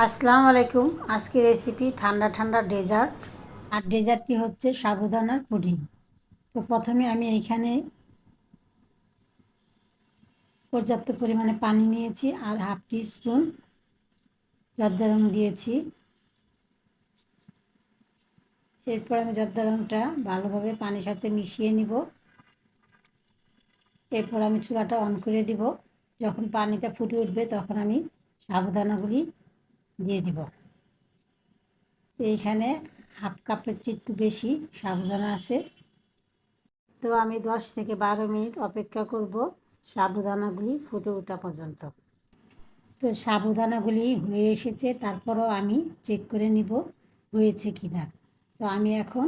আসসালামু আলাইকুম। আজকে রেসিপি ঠান্ডা ঠান্ডা ডেজার্ট। আর ডেজার্টটি হচ্ছে সাবুদানার পুডিং। তো প্রথমে আমি এইখানে পর্যাপ্ত পরিমাণে পানি নিয়েছি আর হাফ টি স্পুন জর্দা রং দিয়েছি। এরপর আমি জর্দা রংটা ভালোভাবে পানির সাথে মিশিয়ে নিব। এরপর আমি চুলাটা অন করে দিব। যখন পানিটা ফুটে উঠবে তখন আমি সাবুদানাগুলি দিয়ে দিব। এইখানে হাফ কাপের চেয়ে একটু বেশি সাবুদানা আছে। তো আমি 10 থেকে 12 মিনিট অপেক্ষা করব সাবুদানাগুলি ফুটে ওঠা পর্যন্ত। তো সাবুদানাগুলি হয়ে এসেছে, তারপরও আমি চেক করে নিব হয়েছে কি না। তো আমি এখন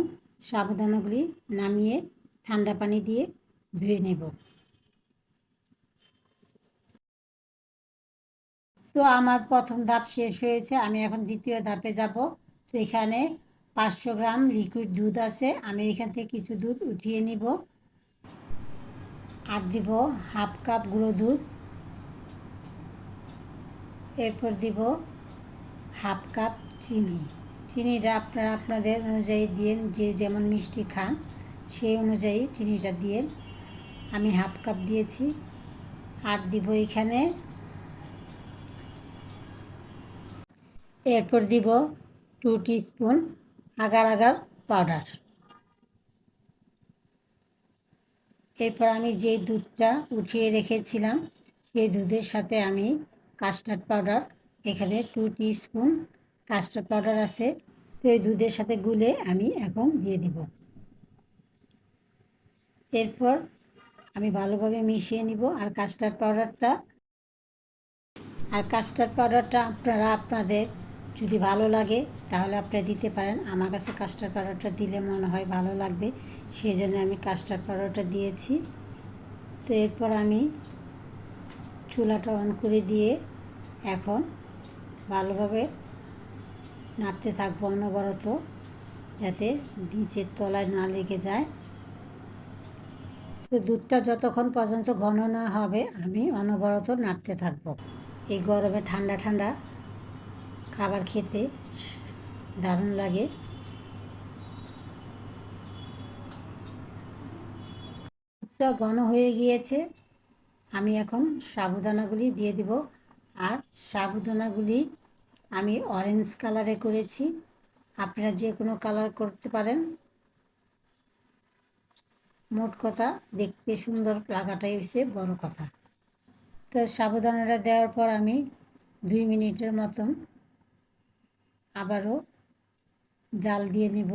সাবুদানাগুলি নামিয়ে ঠান্ডা পানি দিয়ে ধুয়ে নেব। তো আমার প্রথম ধাপ শেষ হয়েছে, আমি এখন দ্বিতীয় ধাপে যাব। তো এখানে 500 গ্রাম লিকুইড দুধ আছে, আমি এখান থেকে কিছু দুধ উঠিয়ে নিব আর দিব হাফ কাপ গুঁড়ো দুধ। এরপর দিব হাফ কাপ চিনি। চিনিটা আপনারা আপনাদের অনুযায়ী দিন, যে যেমন মিষ্টি খান সেই অনুযায়ী চিনিটা দিয়ে। আমি হাফ কাপ দিয়েছি। আর দিব এখানে, এরপর দিব 2 টিস্পুন আগার আগার পাউডার। এরপর আমি যে দুধটা উঠিয়ে রেখেছিলাম সেই দুধের সাথে আমি কাস্টার্ড পাউডার, এখানে 2 টিস্পুন কাস্টার্ড পাউডার আছে। তো এই দুধের সাথে গুলে আমি এখন দিয়ে দিব। এরপর আমি ভালোভাবে মিশিয়ে নিব। আর কাস্টার্ড পাউডারটা আপনারা আপনাদের যদি ভালো লাগে তাহলে আপনারা দিতে পারেন। আমার কাছে কাস্টার্ড পাউডারটা দিলে মনে হয় ভালো লাগবে, সেই জন্য আমি কাস্টার্ড পাউডারটা দিয়েছি। তো এরপর আমি চুলাটা অন করে দিয়ে এখন ভালোভাবে নাড়তে থাকবো অনবরত, যাতে নিচের তলায় না লেগে যায়। তো দুধটা যতক্ষণ পর্যন্ত ঘন না হবে আমি অনবরত নাড়তে থাকবো। এই গরমে ঠান্ডা ঠান্ডা খাবার খেতে দারুণ লাগে। দুধটা ঘন হয়ে গিয়েছে, আমি এখন সাবুদানাগুলি দিয়ে দিব। আর সাবুদানাগুলি আমি অরেঞ্জ কালারে করেছি, আপনারা যে কোনো কালার করতে পারেন। মোট কথা দেখতে সুন্দর লাগাটাই হচ্ছে বড় কথা। তো সাবুদানাটা দেওয়ার পর আমি 2 মিনিটের মতন আবারও জাল দিয়ে নেব।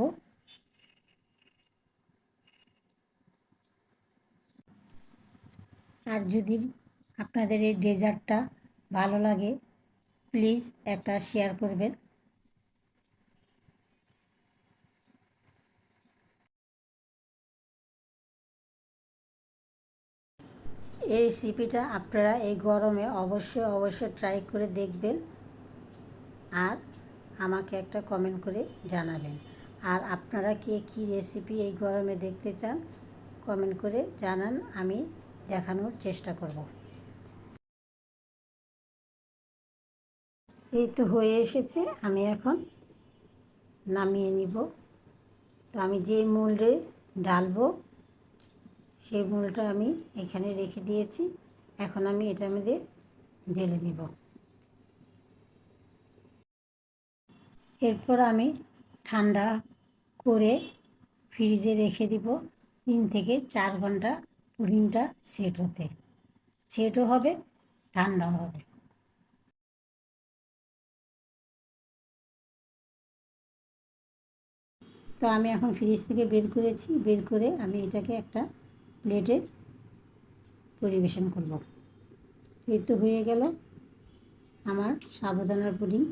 আর যদি আপনাদের এই ডেজার্টটা ভালো লাগে প্লিজ একটা শেয়ার করবেন। এই রেসিপিটা আপনারা এই গরমে অবশ্যই ট্রাই করে দেখবেন আর আমাকে একটা কমেন্ট করে জানাবেন। আর আপনারা কে কী রেসিপি এই গরমে দেখতে চান কমেন্ট করে জানান, আমি দেখানোর চেষ্টা করব। এই তো হয়ে এসেছে, আমি এখন নামিয়ে নিব। তো আমি যে মোল্ডে ডালবো সেই মোলটা আমি এখানে রেখে দিয়েছি। এখন আমি এটার মধ্যে ঢেলে নিব। এরপর আমি ঠান্ডা করে ফ্রিজে রেখে দিব 3 থেকে 4 ঘন্টা পুডিংটা সেটও হবে, ঠান্ডা হবে। তো আমি এখন ফ্রিজ থেকে বের করেছি, বের করে আমি এটাকে একটা প্লেটে পরিবেশন করব। এই তো হয়ে গেল আমার সাবুদানার পুডিং।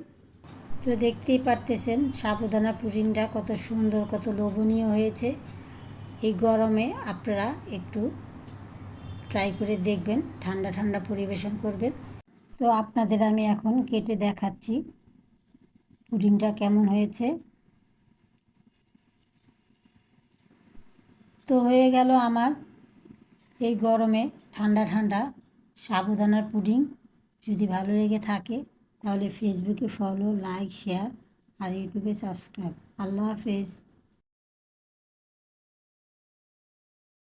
তো দেখতেই পারতেছেন সাবুদানা পুডিংটা কত সুন্দর, কত লোভনীয় হয়েছে। এই গরমে আপনারা একটু ট্রাই করে দেখবেন, ঠান্ডা ঠান্ডা পরিবেশন করবেন। তো আপনাদের আমি এখন কেটে দেখাচ্ছি পুডিংটা কেমন হয়েছে। তো হয়ে গেল আমার এই গরমে ঠান্ডা ঠান্ডা সাবুদানার পুডিং। যদি ভালো লেগে থাকে তাহলে ফেসবুকে ফলো, লাইক, শেয়ার আর ইউটিউবে সাবস্ক্রাইব। আল্লাহ হাফেজ।